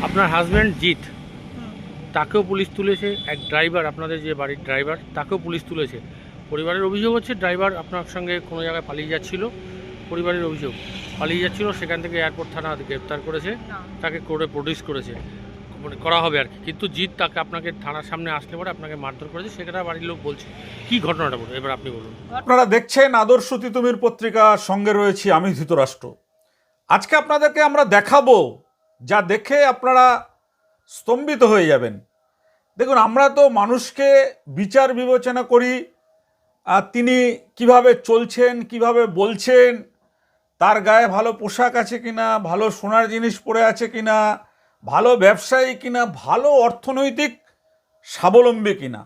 আপনার হাজব্যান্ড জিৎ, তাকেও পুলিশ তুলেছে। এক ড্রাইভার, আপনাদের যে বাড়ির ড্রাইভার, তাকেও পুলিশ তুলেছে। পরিবারের অভিযোগ হচ্ছে ড্রাইভার আপনার সঙ্গে কোনো জায়গায় পালিয়ে যাচ্ছিল। পরিবারের অভিযোগ পালিয়ে যাচ্ছিল, সেখান থেকে এয়ারপোর্ট থানা গ্রেপ্তার করেছে, তাকে কোর্টে প্রডিউস করেছে, মানে করা হবে আর কি। কিন্তু জিৎ তাকে আপনাকে থানার সামনে আসলে পরে আপনাকে মারধর করেছে, সেখানে বাড়ির লোক বলছে। কি ঘটনাটা বলুন, এবার আপনি বলুন। আপনারা দেখছেন আদর্শ তিতুমির পত্রিকা, সঙ্গে রয়েছি আমি ধৃতরাষ্ট্র। আজকে আপনাদেরকে আমরা দেখাবো যা দেখে আপনারা স্তম্ভিত হয়ে যাবেন। দেখুন, আমরা তো মানুষকে বিচার বিবেচনা করি, আর তিনি কিভাবে চলছেন, কিভাবে বলছেন, তার গায়ে ভালো পোশাক আছে কিনা, ভালো সোনার জিনিস পরে আছে কিনা, ভালো ব্যবসায়ী কিনা, ভালো অর্থনৈতিক স্বাবলম্বী কিনা,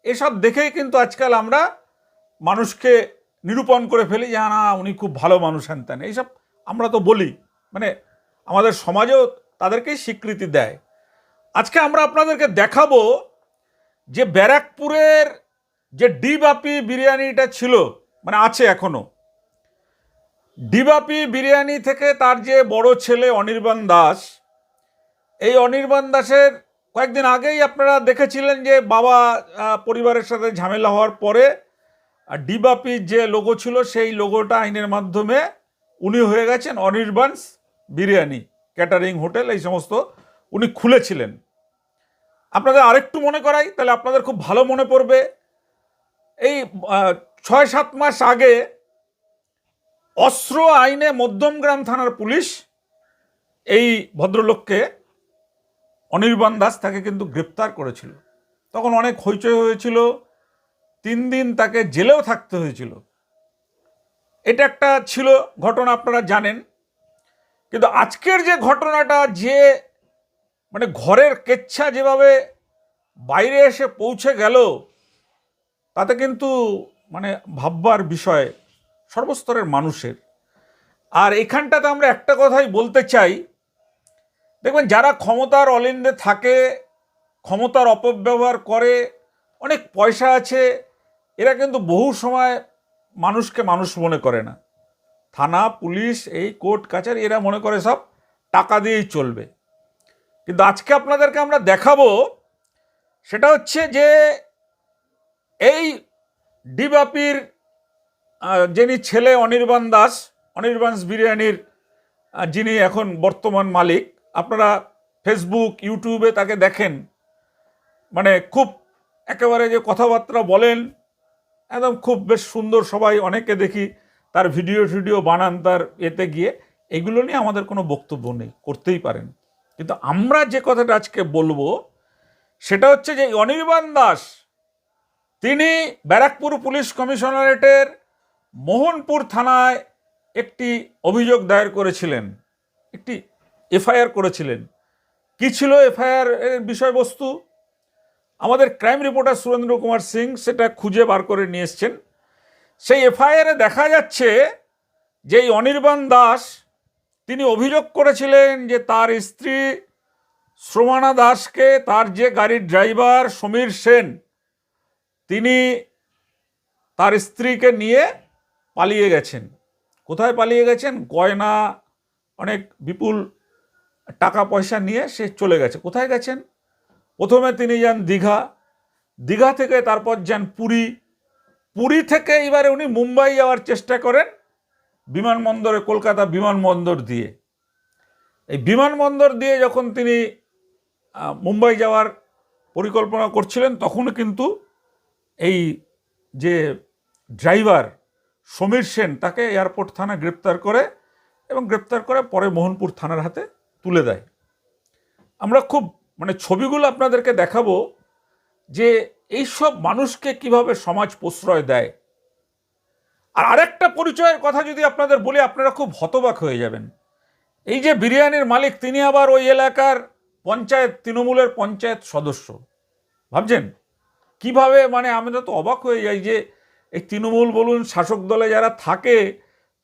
এসব দেখেই কিন্তু আজকাল আমরা মানুষকে নিরূপণ করে ফেলি যে না, উনি খুব ভালো মানুষ, হ্যান এইসব আমরা তো বলি, মানে আমাদের সমাজেও তাদেরকেই স্বীকৃতি দেয়। আজকে আমরা আপনাদেরকে দেখাবো যে ব্যারাকপুরের যে ডিবাপি বিরিয়ানিটা ছিল, মানে আছে এখনো, ডিবাপি বিরিয়ানি থেকে তার যে বড় ছেলে অনির্বাণ দাস, এই অনির্বাণ দাসের কয়েকদিন আগেই আপনারা দেখেছিলেন যে বাবা পরিবারের সাথে ঝামেলা হওয়ার পরে ডিবাপির যে লোগো ছিল সেই লোগোটা আইনের মাধ্যমে উনি হয়ে গেছেন অনির্বাণস বিরিয়ানি ক্যাটারিং হোটেল, এই সমস্ত উনি খুলেছিলেন। আপনাদের আরেকটু মনে করাই, তাহলে আপনাদের খুব ভালো মনে পড়বে। এই 6-7 মাস আগে অস্ত্র আইনে মধ্যমগ্রাম থানার পুলিশ এই ভদ্রলোককে, অনির্বাণ দাস, তাকে কিন্তু গ্রেপ্তার করেছিল। তখন অনেক হইচই হয়েছিল, 3 দিন তাকে জেলেও থাকতে হয়েছিল। এটা একটা ছিল ঘটনা, আপনারা জানেন। কিন্তু আজকের যে ঘটনাটা, যে মানে ঘরের কেচ্ছা যেভাবে বাইরে এসে পৌঁছে গেল, তাতে কিন্তু মানে ভাববার বিষয় সর্বস্তরের মানুষের। আর এখানটাতে আমরা একটা কথাই বলতে চাই, দেখবেন যারা ক্ষমতার অলিন্দে থাকে, ক্ষমতার অপব্যবহার করে, অনেক পয়সা আছে, এরা কিন্তু বহু সময় মানুষকে মানুষ মনে করে না। থানা, পুলিশ, এই কোর্ট কাছারি, এরা মনে করে সব টাকা দিয়েই চলবে। কিন্তু আজকে আপনাদেরকে আমরা দেখাবো, সেটা হচ্ছে যে এই ডিবাপির যিনি ছেলে অনির্বাণ দাস, অনির্বাণস বিরিয়ানির যিনি এখন বর্তমান মালিক, আপনারা ফেসবুক, ইউটিউবে তাকে দেখেন, মানে খুব একেবারে যে কথাবার্তা বলেন, একদম খুব বেশ সুন্দর। সবাই, অনেকে দেখি তার ভিডিও বানান তার এতে গিয়ে। এগুলো নিয়ে আমাদের কোনো বক্তব্য নেই, করতেই পারেন। কিন্তু আমরা যে কথাটা আজকে বলবো সেটা হচ্ছে যে অনির্বাণ দাস, তিনি ব্যারাকপুর পুলিশ কমিশনারেটের মোহনপুর থানায় একটি অভিযোগ দায়ের করেছিলেন, একটি এফআইআর করেছিলেন। কি ছিল এফআইআর এর বিষয়বস্তু? আমাদের ক্রাইম রিপোর্টার সুরেন্দ্র কুমার সিং সেটা খুঁজে বার করে নিয়ে এসছেন। সেই এফআইআরে দেখা যাচ্ছে যে এই অনির্বাণ দাস, তিনি অভিযোগ করেছিলেন যে তার স্ত্রী শ্রমানা দাসকে, তার যে গাড়ির ড্রাইভার সমীর সেন, তিনি তার স্ত্রীকে নিয়ে পালিয়ে গেছেন। কোথায় পালিয়ে গেছেন? গয়না, অনেক বিপুল টাকা পয়সা নিয়ে সে চলে গেছে। কোথায় গেছেন? প্রথমে তিনি যান দীঘা, দীঘা থেকে তারপর যান পুরী, পুরী থেকে এবারে উনি মুম্বাই যাওয়ার চেষ্টা করেন বিমানবন্দরে, কলকাতা বিমানবন্দর দিয়ে। এই বিমানবন্দর দিয়ে যখন তিনি মুম্বাই যাওয়ার পরিকল্পনা করছিলেন, তখন কিন্তু এই যে ড্রাইভার সমীর সেন, তাকে এয়ারপোর্ট থানা গ্রেপ্তার করে, এবং গ্রেপ্তার করে পরে মোহনপুর থানার হাতে তুলে দেয়। আমরা খুব মানে ছবিগুলো আপনাদেরকে দেখাবো যে এইসব মানুষকে কিভাবে সমাজ প্রশ্রয় দেয়। আর আরেকটা পরিচয়ের কথা যদি আপনাদের বলি, আপনারা খুব হতবাক হয়ে যাবেন। এই যে বিরিয়ানির মালিক, তিনি আবার ওই এলাকার পঞ্চায়েত, তৃণমূলের পঞ্চায়েত সদস্য। ভাবছেন কিভাবে? মানে আমরা তো অবাক হয়ে যাই যে এই তৃণমূল বলুন, শাসক দলে যারা থাকে,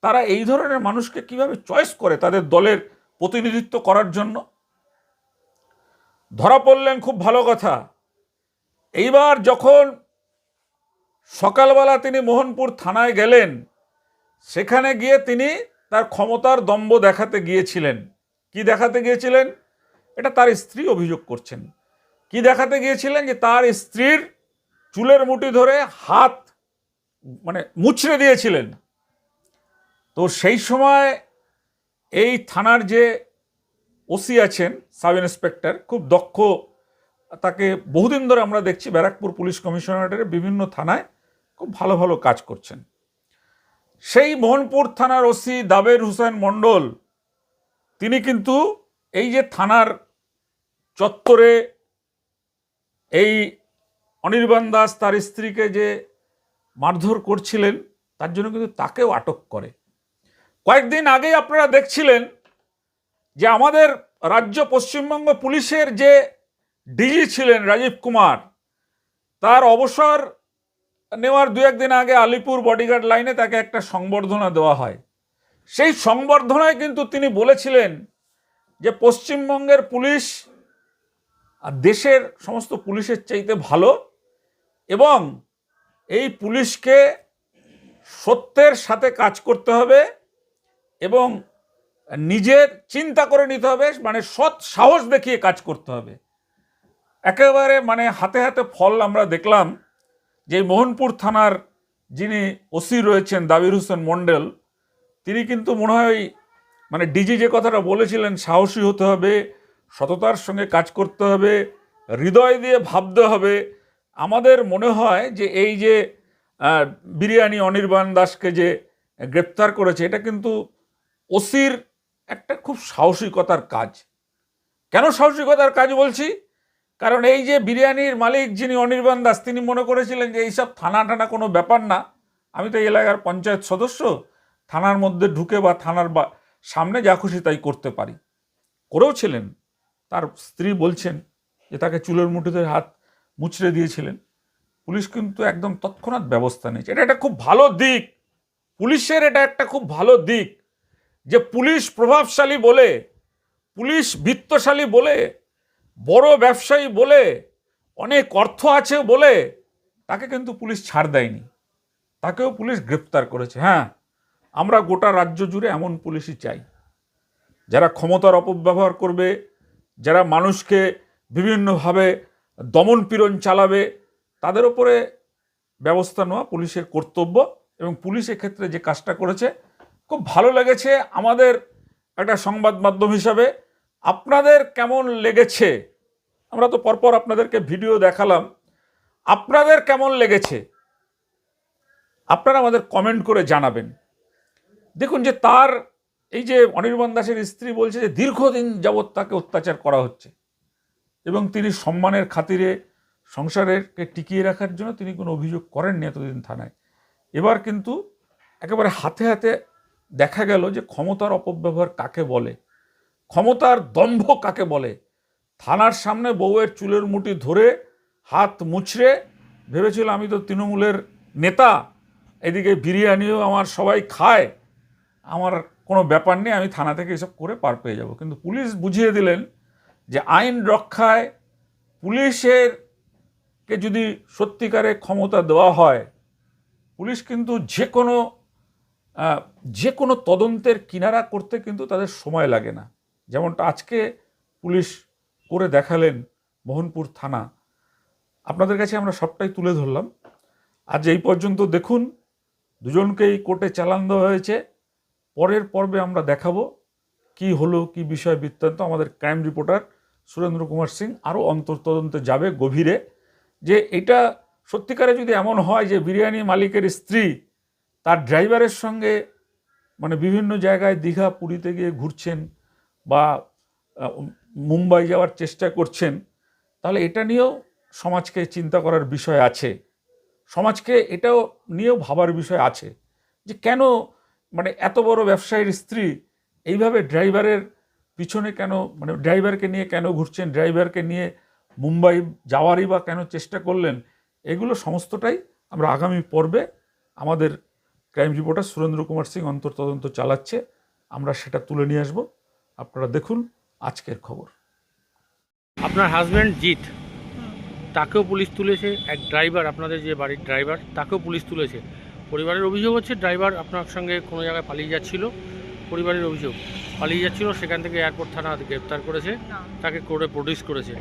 তারা এই ধরনের মানুষকে কিভাবে চয়েস করে তাদের দলের প্রতিনিধিত্ব করার জন্য। ধরা পড়লেন, খুব ভালো কথা। এইবার যখন সকালবেলা তিনি মোহনপুর থানায় গেলেন, সেখানে গিয়ে তিনি তার ক্ষমতার দম্ভ দেখাতে গিয়েছিলেন। কি দেখাতে গিয়েছিলেন? এটা তার স্ত্রী অভিযোগ করছেন। কি দেখাতে গিয়েছিলেন? যে তার স্ত্রীর চুলের মুঠি ধরে হাত মুচড়ে দিয়েছিলেন। তো সেই সময় এই থানার যে ওসি আছেন, সাব ইন্সপেক্টর, খুব দক্ষ, তাকে বহুদিন ধরে আমরা দেখছি ব্যারাকপুর পুলিশ কমিশনারেটের বিভিন্ন থানায় খুব ভালো ভালো কাজ করছেন। সেই মোহনপুর থানার ওসি দাবের হোসেন মণ্ডল, তিনি কিন্তু এই যে থানার চত্বরে এই অনির্বাণ দাস তার স্ত্রীকে যে মারধর করছিলেন, তার জন্য কিন্তু তাকেও আটক করে। কয়েকদিন আগেই আপনারা দেখছিলেন যে আমাদের রাজ্য পশ্চিমবঙ্গ পুলিশের যে ডিজি ছিলেন রাজীব কুমার, তার অবসর নেওয়ার দু একদিন আগে আলিপুর বডিগার্ড লাইনে তাকে একটা সংবর্ধনা দেওয়া হয়। সেই সংবর্ধনায় কিন্তু তিনি বলেছিলেন যে পশ্চিমবঙ্গের পুলিশ আর দেশের সমস্ত পুলিশের চাইতে ভালো, এবং এই পুলিশকে সত্যের সাথে কাজ করতে হবে এবং নিজের চিন্তা করে নিতে হবে, সৎ সাহস দেখিয়ে কাজ করতে হবে। একেবারে হাতে হাতে ফল আমরা দেখলাম যে মোহনপুর থানার যিনি ওসি রয়েছেন দাবির হোসেন মণ্ডল, তিনি কিন্তু মনে হয় ডিজি যে কথাটা বলেছিলেন, সাহসী হতে হবে, সততার সঙ্গে কাজ করতে হবে, হৃদয় দিয়ে ভাবতে হবে। আমাদের মনে হয় যে এই যে বিরিয়ানি অনির্বাণ দাসকে যে গ্রেপ্তার করেছে, এটা কিন্তু ওসির একটা খুব সাহসিকতার কাজ। কেন সাহসিকতার কাজ বলছি? কারণ এই যে বিরিয়ানির মালিক যিনি অনির্বাণ দাস, তিনি মনে করেছিলেন যে এইসব থানা কোনো ব্যাপার না, আমি তো এলাকার পঞ্চায়েত সদস্য, থানার মধ্যে ঢুকে বা থানার সামনে যা খুশি তাই করতে পারি। করেও ছিলেন। তার স্ত্রী বলছেন যে তাকে চুলের মুঠিতে হাত মুচড়ে দিয়েছিলেন। পুলিশ কিন্তু একদম তৎক্ষণাৎ ব্যবস্থা নিয়েছে। এটা একটা খুব ভালো দিক পুলিশের, এটা একটা খুব ভালো দিক যে পুলিশ প্রভাবশালী বলে, পুলিশ বিত্তশালী বলে, বড় ব্যবসায়ী বলে, অনেক অর্থ আছে বলে তাকে কিন্তু পুলিশ ছাড় দেয়নি, তাকেও পুলিশ গ্রেপ্তার করেছে। হ্যাঁ, আমরা গোটা রাজ্য জুড়ে এমন পুলিশই চাই, যারা ক্ষমতার অপব্যবহার করবে, যারা মানুষকে বিভিন্নভাবে দমন পীড়ন চালাবে, তাদের উপরে ব্যবস্থা নেওয়া পুলিশের কর্তব্য। এবং পুলিশ এক্ষেত্রে যে কাজটা করেছে খুব ভালো লেগেছে আমাদের একটা সংবাদ মাধ্যম হিসাবে। আপনাদের কেমন লেগেছে? আমরা তো পরপর আপনাদেরকে ভিডিও দেখালাম, আপনাদের কেমন লেগেছে আপনারা আমাদের কমেন্ট করে জানাবেন। দেখুন যে তার এই যে অনির্বাণ দাসের স্ত্রী বলছে যে দীর্ঘদিন যাবৎ তাকে অত্যাচার করা হচ্ছে এবং তিনি সম্মানের খাতিরে সংসারকে টিকিয়ে রাখার জন্য তিনি কোনো অভিযোগ করেননি এতদিন থানায়। এবার কিন্তু একেবারে হাতে হাতে দেখা গেল যে ক্ষমতার অপব্যবহার কাকে বলে, ক্ষমতার দম্ভ কাকে বলে। থানার সামনে বউয়ের চুলের মুঠি ধরে হাত মুচড়ে ভেবেছিল আমি তো তৃণমূলের নেতা, এদিকে বিরিয়ানিও আমার সবাই খায়, আমার কোনো ব্যাপার নেই, আমি থানা থেকে এসব করে পার পেয়ে যাব। কিন্তু পুলিশ বুঝিয়ে দিলেন যে আইন রক্ষায় পুলিশেরকে যদি সত্যিকারে ক্ষমতা দেওয়া হয়, পুলিশ কিন্তু যে কোনো তদন্তের কিনারা করতে কিন্তু তাদের সময় লাগে না। যেমনটা আজকে পুলিশ করে দেখালেন মোহনপুর থানা। আপনাদের কাছে আমরা সবটাই তুলে ধরলাম। আজ এই পর্যন্ত দেখুন, দুজনকেই কোর্টে চালান দেওয়া হয়েছে। পরের পর্বে আমরা দেখাবো কি হলো, কি বিষয় বৃত্তান্ত। আমাদের ক্রাইম রিপোর্টার সুরেন্দ্র কুমার সিং আরও অন্তর্তদন্তে যাবে গভীরে, যে এটা সত্যিকারে যদি এমন হয় যে বিরিয়ানি মালিকের স্ত্রী তার ড্রাইভারের সঙ্গে বিভিন্ন জায়গায় দীঘা পুরীতে গিয়ে ঘুরছেন বা মুম্বাই যাওয়ার চেষ্টা করছেন, তাহলে এটা নিয়েও সমাজকে চিন্তা করার বিষয় আছে, সমাজকে এটাও নিয়েও ভাবার বিষয় আছে যে কেন এত বড় ব্যবসায়ীর স্ত্রী এইভাবে ড্রাইভারের পিছনে কেন ড্রাইভারকে নিয়ে কেন ঘুরছেন, ড্রাইভারকে নিয়ে মুম্বাই যাওয়ারই বা কেন চেষ্টা করলেন। এগুলো সমস্তটাই আমরা আগামী পর্বে আমাদের ক্রাইম রিপোর্টার সুরেন্দ্র কুমার সিং অন্তর্তদন্ত চালাচ্ছে, আমরা সেটা তুলে নিয়ে আসবো। আপনারা দেখুন আজকের খবর। আপনার হাজব্যান্ড জিৎ, তাকেও পুলিশ তুলেছে। এক ড্রাইভার, আপনাদের যে বাড়ির ড্রাইভার, তাকেও পুলিশ তুলেছে। পরিবারের অভিযোগ হচ্ছে ড্রাইভার আপনার সঙ্গে কোনো জায়গায় পালিয়ে যাচ্ছিল, পরিবারের অভিযোগ পালিয়ে যাচ্ছিল, সেখান থেকে এয়ারপোর্ট থানা গ্রেপ্তার করেছে, না তাকে কোর্টে প্রডিউস করেছে,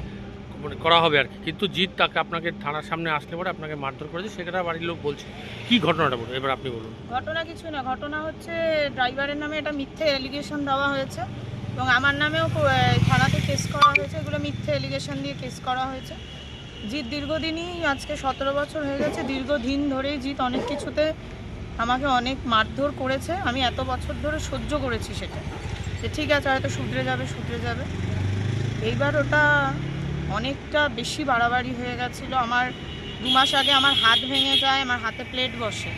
মানে করা হবে আর কি। কিন্তু জিৎ তাকে আপনাকে থানার সামনে আসলে পরে আপনাকে মারধর করেছে, সেখানে বাড়ির লোক বলছে। কি ঘটনাটা বলুন, এবার আপনি বলুন। ঘটনা কিছু না, ঘটনা হচ্ছে ড্রাইভারের নামে একটা মিথ্যে এলিগেশন দেওয়া হয়েছে এবং আমার নামেও থানাতে কেস করা হয়েছে। এগুলো মিথ্যে এলিগেশন দিয়ে কেস করা হয়েছে। জিৎ দীর্ঘদিনই, আজকে 17 বছর হয়ে গেছে, দীর্ঘদিন ধরেই জিৎ অনেক কিছুতে আমাকে অনেক মারধর করেছে। আমি এত বছর ধরে সহ্য করেছি সেটা, যে ঠিক আছে হয়তো শুধরে যাবে। এইবার ওটা অনেকটা বেশি বাড়াবাড়ি হয়ে গেছিলো। আমার 2 মাস আগে আমার হাত ভেঙে যায়, আমার হাতে প্লেট বসে,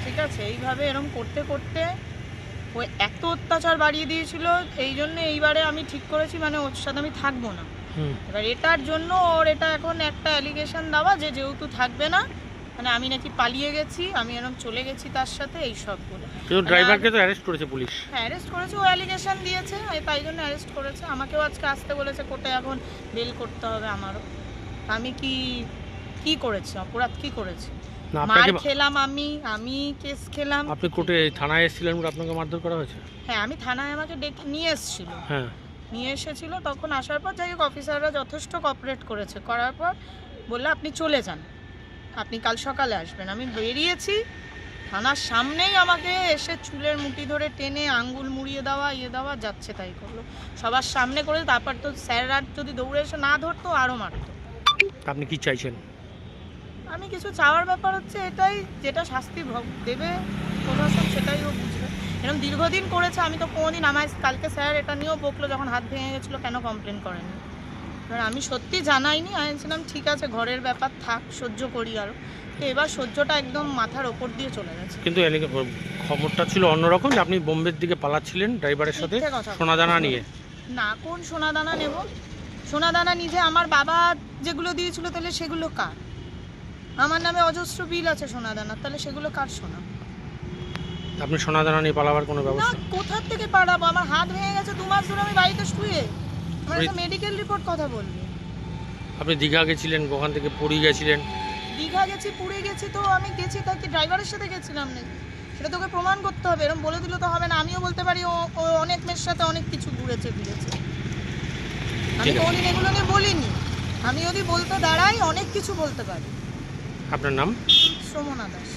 ঠিক আছে। এইভাবে এরকম করতে করতে ও এত অত্যাচার বাড়িয়ে দিয়েছিল, এই জন্য এইবারে আমি ঠিক করেছি মানে ওর সাথে আমি থাকবো না। এবার এটার জন্য ওর এটা এখন একটা অ্যালিগেশন দেওয়া যে যেহেতু থাকবে না, মানে আমি নাকি পালিয়ে গেছি, আমি এরকম চলে গেছি তার সাথে, এই সবগুলো। কিন্তু ড্রাইভারকে তো অ্যারেস্ট করেছে পুলিশ। হ্যাঁ অ্যারেস্ট করেছে, ও অ্যালিগেশন দিয়েছে, তাই জন্য অ্যারেস্ট করেছে। আমাকেও আজকে আসতে বলেছে কোর্টে, এখন বেল করতে হবে আমারও। আমি কি করেছি, অপরাধ কি করেছি? না মার আপনাকে, খেলাম, আমি কেস খেলাম। আপনি কোর্টে থানায় এসেছিলেন বলে আপনাকে মারধর করা হয়েছে? হ্যাঁ আমি থানায়, আমাকে ডেকে নিয়ে এসেছিল, হ্যাঁ। নিয়ে এসেছিল। তখন আসার পর যাই হোক অফিসাররা যথেষ্ট কোঅপারেট করেছে, করার পর বললো আপনি চলে যান, আপনি কাল সকালে আসবেন। আমি বেরিয়েছি, থানার সামনেই আমাকে এসে চুলের মুঠি ধরে টেনে আঙ্গুল মুড়িয়ে দেওয়া যাচ্ছে তাই করলো, সবার সামনে করে। তারপর তো স্যাররা যদি দৌড়ে এসে না ধরতো আরও মারতো। আপনি কি চাইছেন? আমি কিছু চাওয়ার ব্যাপার হচ্ছে এটাই, যেটা শাস্তি দেবে প্রশাসন সেটাই ও বুঝবে। এরকম দীর্ঘদিন করেছে, আমি তো কোনোদিন, আমায় কালকে স্যার এটা নিয়েও বকলো যখন হাত ভেঙে গেছিলো, কেন কমপ্লেন করেনি। এবার আমি সত্যি জানাইনি, আমি ছিলাম ঠিক আছে ঘরের ব্যাপার থাক, সহ্য করি আরও। তো এবার সহ্যটা একদম মাথার ওপর দিয়ে চলে গেছে। কিন্তু খবরটা ছিল অন্যরকম, যে আপনি বোম্বের দিকে পালাচ্ছিলেন ড্রাইভারের সাথে মিথ্যে কথা। সোনাদানা নিয়ে। না, কোন সোনাদানা নেব? সোনাদানা নিজে আমার বাবা যেগুলো দিয়েছিল, তাহলে সেগুলো কার? আমার নামে অজস্র বিল আছে সোনাদানা, তাহলে সেগুলো কার সোনা? আপনি সোনাদানা নিয়ে পালাবার কোনো না, ব্যবস্থা? কোথার থেকে পাঠাবো? আমার হাত ভেঙে গেছে, 2 মাস ধরে আমি বাড়িতে শুয়ে, আমার একটা মেডিকেল রিপোর্ট কথা বলবে। আপনি দীঘা গেছিলেন, ওখান থেকে পুরী গেছিলেন। দীঘা গেছি, পুরী গেছি, তো আমি গেছি তাই কি ড্রাইভারের সাথে গেছিলাম নাকি? সেটা তোকে প্রমাণ করতে হবে, এরকম বলে দিলে তো হবে না। আমিও বলতে পারি ও অনেক মেয়ের সাথে অনেক কিছু ঘুরেছে ফিরেছে, আমি ঠিক আছে। কোনদিন এগুলো নিয়ে বলিনি। আমি যদি বলতে দাঁড়াই অনেক কিছু বলতে পারি। আপনার নাম? শ্রমনা দাস।